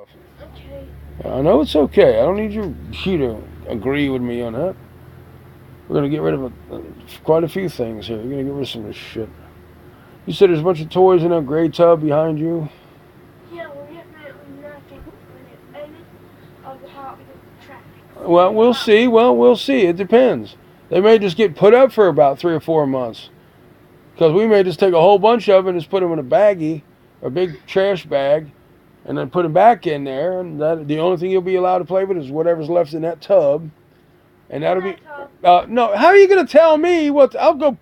Okay. I know it's okay. I don't need you to agree with me on that. We're gonna get rid of quite a few things here. You're gonna get rid of some of this shit. You said there's a bunch of toys in that gray tub behind you. Yeah, we're getting it. We're not getting any of the Hot Wheels trash. Well, we'll see. Well, we'll see. It depends. They may just get put up for about 3 or 4 months. Because we may just take a whole bunch of it and just put them in a baggie, a big trash bag, and then put them back in there. And that the only thing you'll be allowed to play with is whatever's left in that tub. And In that'll be. that tub. No, how are you going to tell me what? I'll go.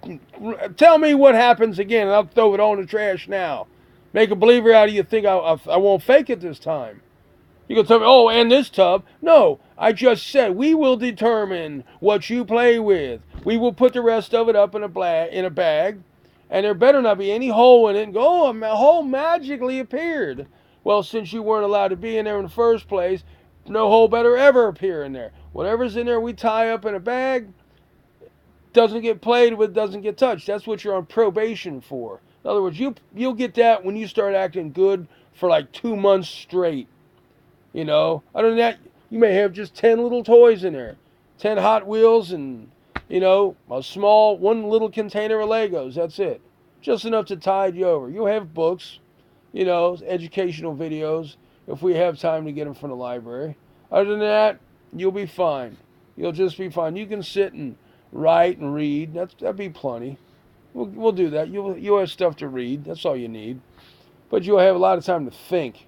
Tell me what happens again, and I'll throw it on the trash now. Make a believer out of you. Think I won't fake it this time. You can tell me, oh, and this tub. No, I just said we will determine what you play with. We will put the rest of it up in a bag, and there better not be any hole in it. And go, oh, a hole magically appeared. Well, since you weren't allowed to be in there in the first place, no hole better ever appear in there. Whatever's in there, we tie up in a bag. Doesn't get played with, doesn't get touched. That's what you're on probation for. In other words, you'll get that when you start acting good for like 2 months straight. Other than that, you may have just 10 little toys in there, 10 Hot Wheels, and a small one little container of Legos. That's it, just enough to tide you over. You'll have books, educational videos if we have time to get them from the library. Other than that, you'll be fine. You'll just be fine. You can sit and write and read. That'd be plenty. We'll do that. You'll have stuff to read. That's all you need. But you'll have a lot of time to think.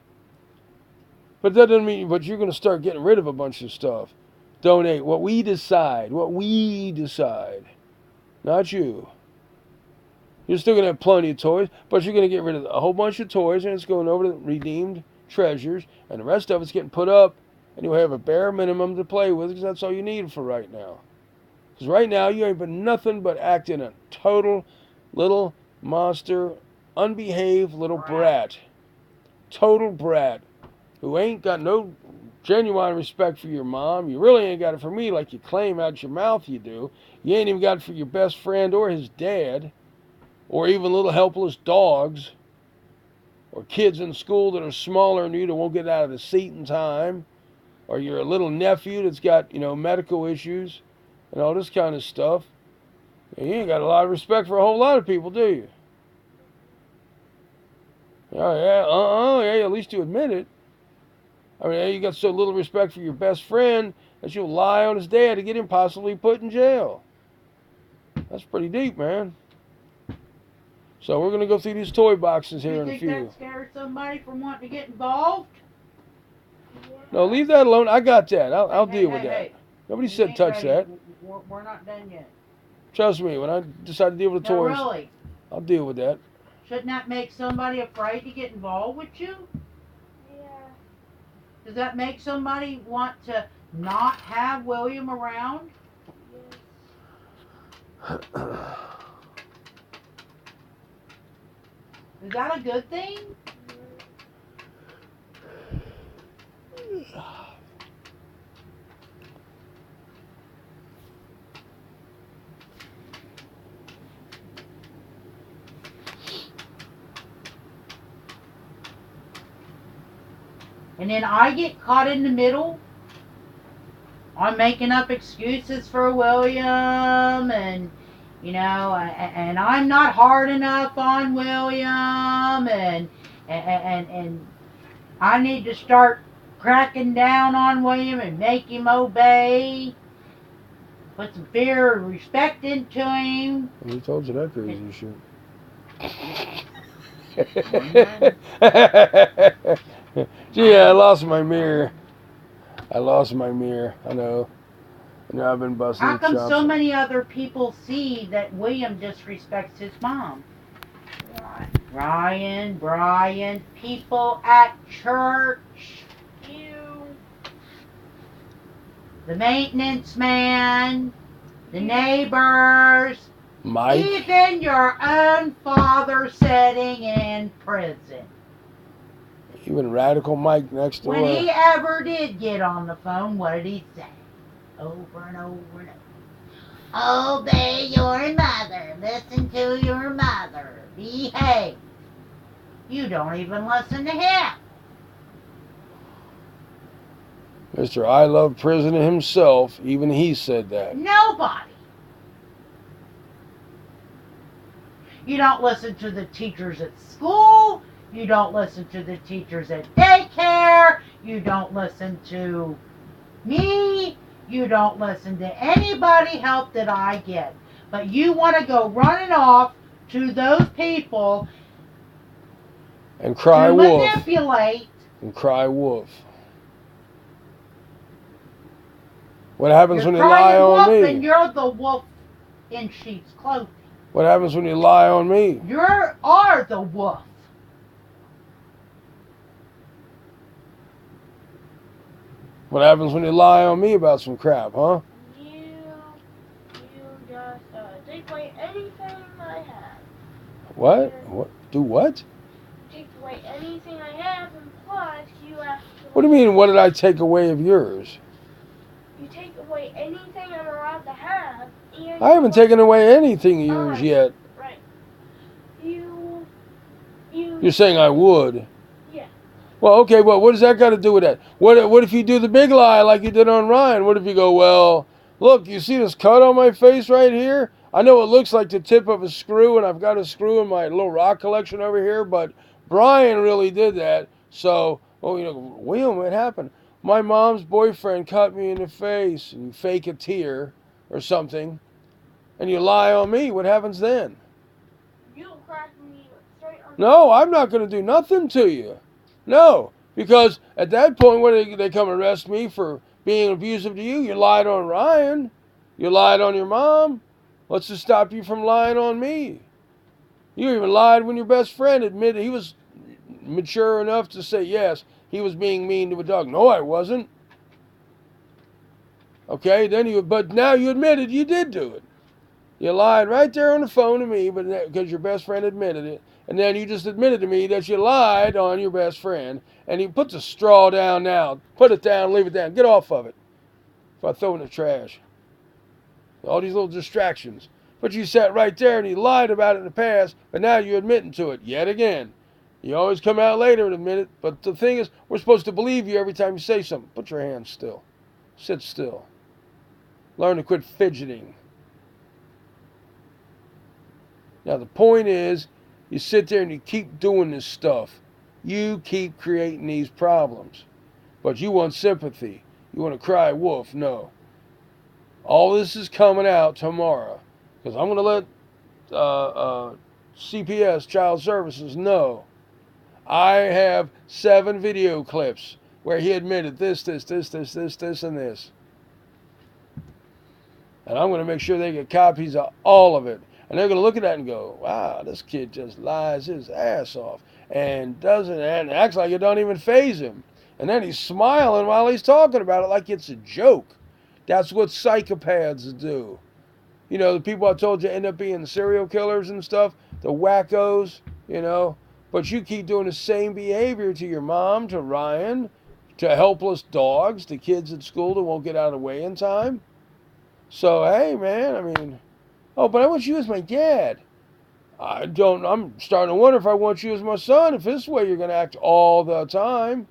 But that doesn't mean, but you're going to start getting rid of a bunch of stuff. Donate what we decide. What we decide. Not you. You're still going to have plenty of toys, but you're going to get rid of a whole bunch of toys, and it's going over to redeemed treasures, and the rest of it's getting put up, and you'll have a bare minimum to play with, because that's all you need for right now. Because right now, you ain't been nothing but acting a total little monster, unbehaved little brat. Total brat. Who ain't got no genuine respect for your mom. You really ain't got it for me like you claim out your mouth you do. You ain't even got it for your best friend or his dad, or even little helpless dogs, or kids in school that are smaller than you that won't get out of the seat in time, or your little nephew that's got, medical issues and all this kind of stuff. And you ain't got a lot of respect for a whole lot of people, do you? Oh, yeah, yeah, at least you admit it. I mean, you got so little respect for your best friend that you'll lie on his dad to get him possibly put in jail. That's pretty deep, man. So we're going to go through these toy boxes here in a few. You think that scares somebody from wanting to get involved? No, leave that alone. I got that. I'll deal with that. Hey. Nobody said touch that. We're not done yet. Trust me, when I decide to deal with the toys, really. I'll deal with that. Shouldn't that make somebody afraid to get involved with you? Yeah. Does that make somebody want to not have William around? Yes. Is that a good thing? And then I get caught in the middle. I'm making up excuses for William, and and I'm not hard enough on William, and I need to start cracking down on William and make him obey. Put some fear and respect into him. Who told you that crazy shit? Gee, I lost my mirror. I know. I've been busting How come chops. so many other people see that William disrespects his mom? Ryan, Brian, people at church, You. the maintenance man, the neighbors, Mike. even your own father sitting in prison. Even Radical Mike next door. When he ever did get on the phone, what did he say? Over and over and over. Obey your mother. Listen to your mother. Behave. You don't even listen to him. Mr. I Love Prison himself, even he said that. Nobody. You don't listen to the teachers at school. You don't listen to the teachers at daycare. You don't listen to me. You don't listen to anybody help that I get. But you want to go running off to those people And cry to wolf. manipulate. And cry wolf. What happens You're when you lie crying wolf on me? and you're the wolf in sheep's clothing. What happens when you lie on me? You are the wolf. What happens when you lie on me about some crap, huh? You just take away anything I have. What? What? Do what? Take away anything I have, and plus you have to. What do you mean, what did I take away of yours? You take away anything I'm allowed to have, and I haven't taken away anything of yours Alright. yet. Right. You. You're saying I would. Yeah. Well, okay, well, what does that got to do with that? What if you do the big lie like you did on Ryan? What if you go, well, look, you see this cut on my face right here? I know it looks like the tip of a screw, and I've got a screw in my little rock collection over here, but Brian really did that. So, oh, you know, William, what happened? My mom's boyfriend cut me in the face, and you fake a tear or something, and you lie on me. What happens then? You'll crack me straight on. No, I'm not going to do nothing to you. No, because at that point, when they come arrest me for being abusive to you, you lied on Ryan. You lied on your mom. What's to stop you from lying on me? You even lied when your best friend admitted he was mature enough to say, yes, he was being mean to a dog. No, I wasn't. Okay, but now you admitted you did do it. You lied right there on the phone to me, but because your best friend admitted it. And then you just admitted to me that you lied on your best friend. And you put the straw down now. Put it down, leave it down. Get off of it. If I throw it in the trash. All these little distractions. But you sat right there and you lied about it in the past, but now you're admitting to it yet again. You always come out later and admit it. But the thing is, we're supposed to believe you every time you say something. Put your hands still. Sit still. Learn to quit fidgeting. Now the point is, you sit there and you keep doing this stuff. You keep creating these problems. But you want sympathy. You want to cry wolf. No. All this is coming out tomorrow. Because I'm going to let CPS, Child Services, know. I have 7 video clips where he admitted this, and this. And I'm going to make sure they get copies of all of it. And they're going to look at that and go, wow, this kid just lies his ass off and acts like it don't even faze him. And then he's smiling while he's talking about it like it's a joke. That's what psychopaths do. You know, the people I told you end up being serial killers and stuff, the wackos, you know. But you keep doing the same behavior to your mom, to Ryan, to helpless dogs, to kids at school that won't get out of the way in time. So, hey, man, I mean... Oh, but I want you as my dad. I'm starting to wonder if I want you as my son, if this way you're going to act all the time.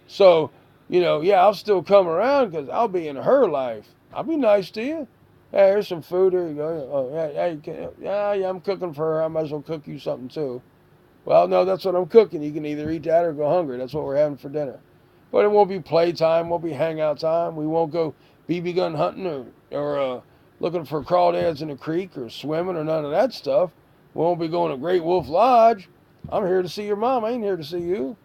So, you know, yeah, I'll still come around because I'll be in her life. I'll be nice to you. Hey, here's some food. Here you go. Oh, yeah, I'm cooking for her. I might as well cook you something too. Well, no, that's what I'm cooking. You can either eat that or go hungry. That's what we're having for dinner. But it won't be playtime. Won't be hangout time. We won't go BB gun hunting or looking for crawdads in the creek or swimming or none of that stuff. We won't be going to Great Wolf Lodge. I'm here to see your mom. I ain't here to see you.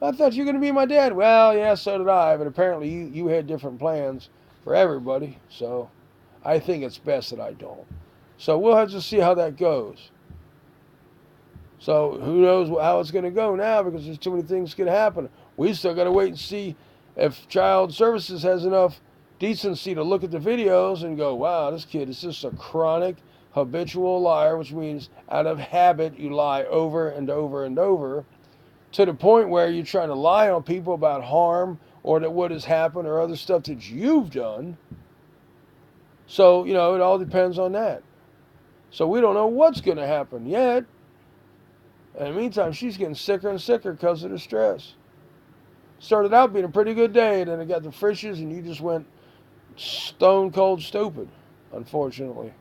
I thought you were going to be my dad. Well, yeah, so did I. But apparently you had different plans for everybody. So I think it's best that I don't. So we'll have to see how that goes. So who knows how it's going to go now because there's too many things could happen. We still got to wait and see if Child Services has enough decency to look at the videos and go, wow, this kid is just a chronic, habitual liar, which means out of habit you lie over and over and over to the point where you're trying to lie on people about harm or that what has happened or other stuff that you've done. So, you know, it all depends on that. So we don't know what's going to happen yet. In the meantime, she's getting sicker and sicker because of the stress. Started out being a pretty good day, and then it got the Frisch's, and you just went stone cold stupid, unfortunately.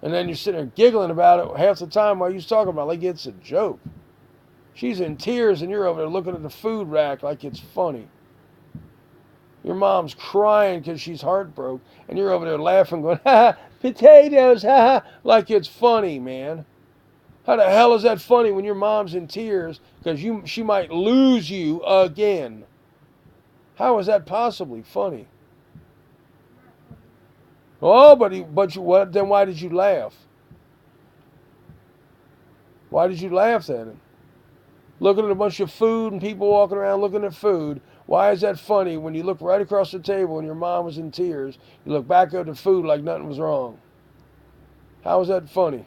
And then you're sitting there giggling about it half the time while you're talking about it like it's a joke. She's in tears, and you're over there looking at the food rack like it's funny. Your mom's crying because she's heartbroken, and you're over there laughing, going, ha ha, potatoes, ha ha, like it's funny, man. How the hell is that funny when your mom's in tears because she might lose you again? How is that possibly funny? Oh, what? Then why did you laugh? Why did you laugh then? Looking at a bunch of food and people walking around looking at food. Why is that funny when you look right across the table and your mom was in tears? You look back at the food like nothing was wrong. How is that funny?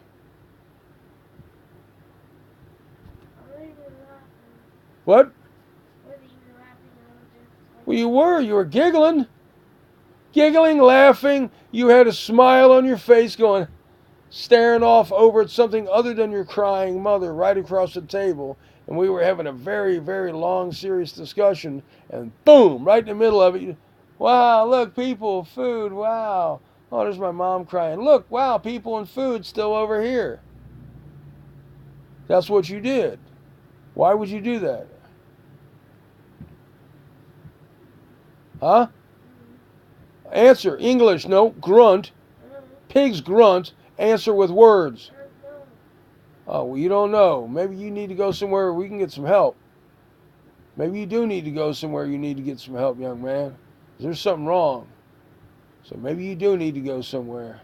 What? Well, you were giggling. Giggling, laughing. You had a smile on your face going, staring off over at something other than your crying mother right across the table. And we were having a very, very long, serious discussion. And boom, right in the middle of it, wow, look, people, food, wow. Oh, there's my mom crying. Look, wow, people and food still over here. That's what you did. Why would you do that? Huh? Answer. English. No. Grunt. Pigs grunt. Answer with words. Oh, well, you don't know. Maybe you need to go somewhere where we can get some help. Maybe you do need to go somewhere you need to get some help, young man. There's something wrong. So maybe you do need to go somewhere.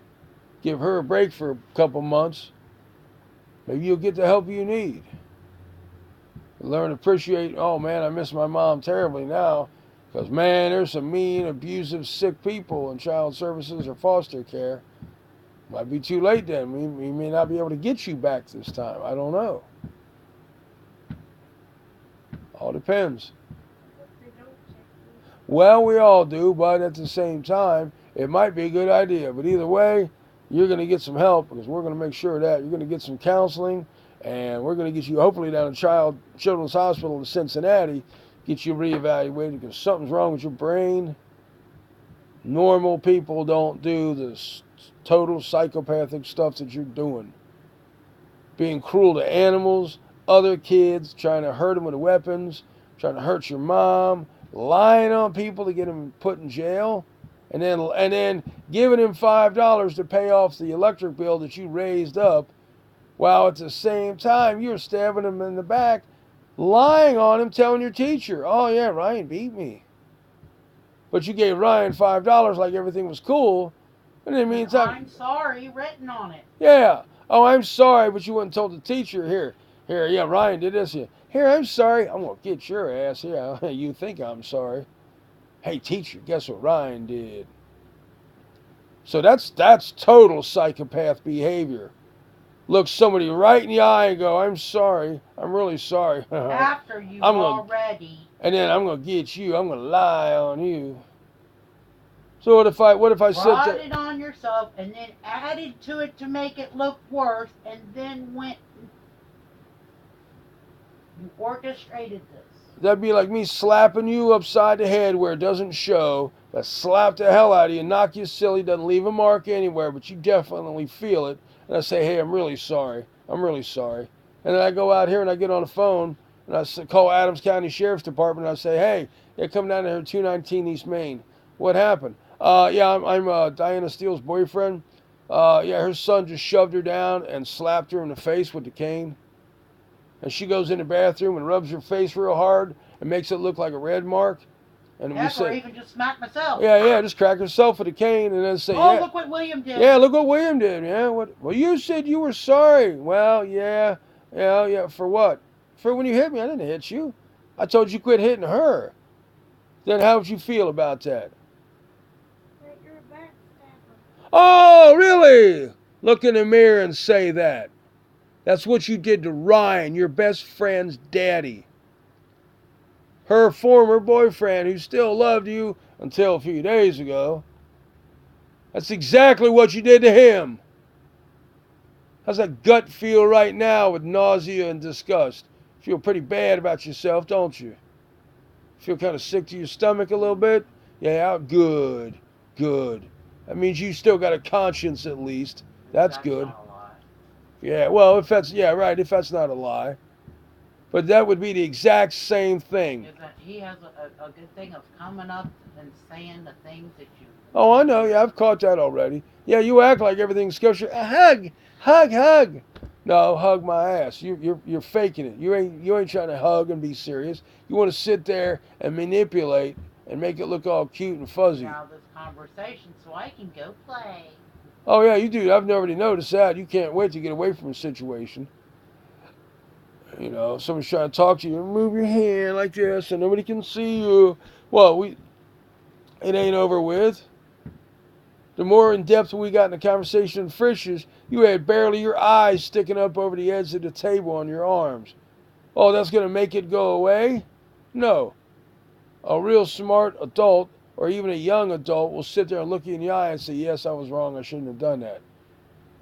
Give her a break for a couple months. Maybe you'll get the help you need. Learn to appreciate, oh man, I miss my mom terribly now. Because, man, there's some mean, abusive, sick people in child services or foster care. Might be too late then. We may not be able to get you back this time. I don't know. All depends. Well, we all do, but at the same time, it might be a good idea. But either way, you're going to get some help because we're going to make sure of that. You're going to get some counseling, and we're going to get you hopefully down to Children's Hospital in Cincinnati, get you reevaluated because something's wrong with your brain. Normal people don't do this total psychopathic stuff that you're doing. Being cruel to animals, other kids, trying to hurt them with weapons, trying to hurt your mom, lying on people to get them put in jail, and then giving him $5 to pay off the electric bill that you raised up, while at the same time you're stabbing him in the back, lying on him, telling your teacher, oh yeah, Ryan beat me. But you gave Ryan $5 like everything was cool, and in the meantime, I'm sorry written on it. Yeah. Oh, I'm sorry, but you wouldn't told the teacher, here, yeah, Ryan did this. Here, I'm sorry. I'm going to get your ass. Yeah, you think I'm sorry. Hey, teacher, guess what Ryan did? So that's total psychopath behavior. Look somebody right in the eye and go, I'm sorry. I'm really sorry. After you've already. And then I'm going to get you. I'm going to lie on you. So what if I said brought it on yourself and then added to it to make it look worse and then went you orchestrated this? That'd be like me slapping you upside the head where it doesn't show, but slap the hell out of you, knock you silly, doesn't leave a mark anywhere, but you definitely feel it. And I say, hey, I'm really sorry. I'm really sorry. And then I go out here and I get on the phone and I call Adams County Sheriff's Department and I say, hey, they're coming down here 219 East Main. What happened? Yeah, I'm Diana Steele's boyfriend. Yeah, her son just shoved her down and slapped her in the face with the cane. And she goes in the bathroom and rubs her face real hard and makes it look like a red mark. And we say, or even just smack myself. Yeah, just crack herself with a cane and then say, oh, yeah. Look what William did. Yeah, look what William did. Yeah, what? Well, you said you were sorry. Well, yeah. For what? For when you hit me, I didn't hit you. I told you quit hitting her. Then how would you feel about that? You're a backstabber. Oh, really? Look in the mirror and say that. That's what you did to Ryan, your best friend's daddy. Her former boyfriend who still loved you until a few days ago. That's exactly what you did to him. How's that gut feel right now with nausea and disgust? Feel pretty bad about yourself, don't you? Feel kind of sick to your stomach a little bit? Yeah, good, good. That means you still got a conscience at least. That's good. Not a lie. Yeah, well, if that's, yeah, right, if that's not a lie. But that would be the exact same thing. Is that he has a good thing of coming up and saying the things that you. Oh, I know. Yeah, I've caught that already. Yeah, you act like everything's kosher. A hug, hug, hug. No, hug my ass. You're faking it. You ain't trying to hug and be serious. You want to sit there and manipulate and make it look all cute and fuzzy. Now this conversation, so I can go play. Oh yeah, you do. I've already noticed that. You can't wait to get away from a situation. You know, someone's trying to talk to you. Move your hand like this, and nobody can see you. Well, it ain't over with. The more in depth we got in the conversation in Frisch's, you had barely your eyes sticking up over the edge of the table on your arms. Oh, that's going to make it go away? No. A real smart adult, or even a young adult, will sit there and look you in the eye and say, yes, I was wrong, I shouldn't have done that.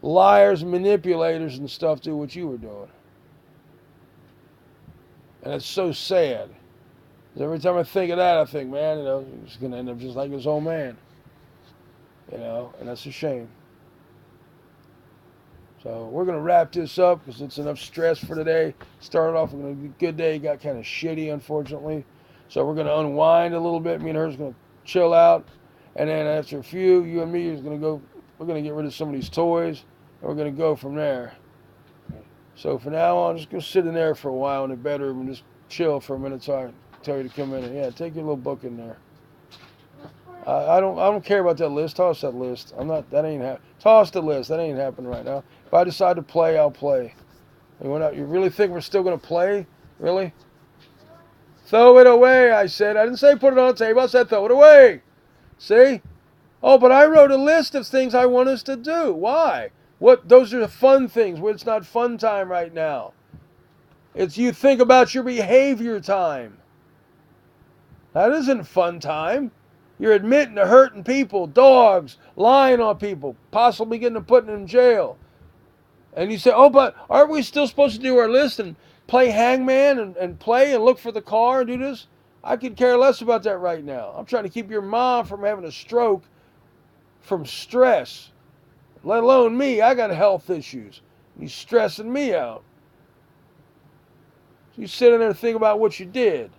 Liars, manipulators, and stuff do what you were doing. And it's so sad. 'Cause every time I think of that, I think, man, he's going to end up just like his old man. And that's a shame. So we're going to wrap this up because it's enough stress for today. Started off with a good day, got kind of shitty, unfortunately. So we're going to unwind a little bit. Me and her's going to chill out. And then after a few, you and me is going to go, we're going to get rid of some of these toys. And we're going to go from there. So for now on, just go sit in there for a while in the bedroom and just chill for a minute so I tell you to come in. And yeah, take your little book in there. I don't care about that list. Toss that list. Toss the list. That ain't happening right now. If I decide to play, I'll play. You really think we're still gonna play? Really? Throw it away, I said. I didn't say put it on the table. I said throw it away. See? Oh, but I wrote a list of things I want us to do. Why? What? Those are the fun things. It's not fun time right now. It's you think about your behavior time. That isn't fun time. You're admitting to hurting people, dogs, lying on people, possibly getting them put in jail. And you say, oh, but aren't we still supposed to do our list and play hangman and play and look for the car and do this? I could care less about that right now. I'm trying to keep your mom from having a stroke from stress. Let alone me. I got health issues. You're stressing me out. So you sit in there and think about what you did.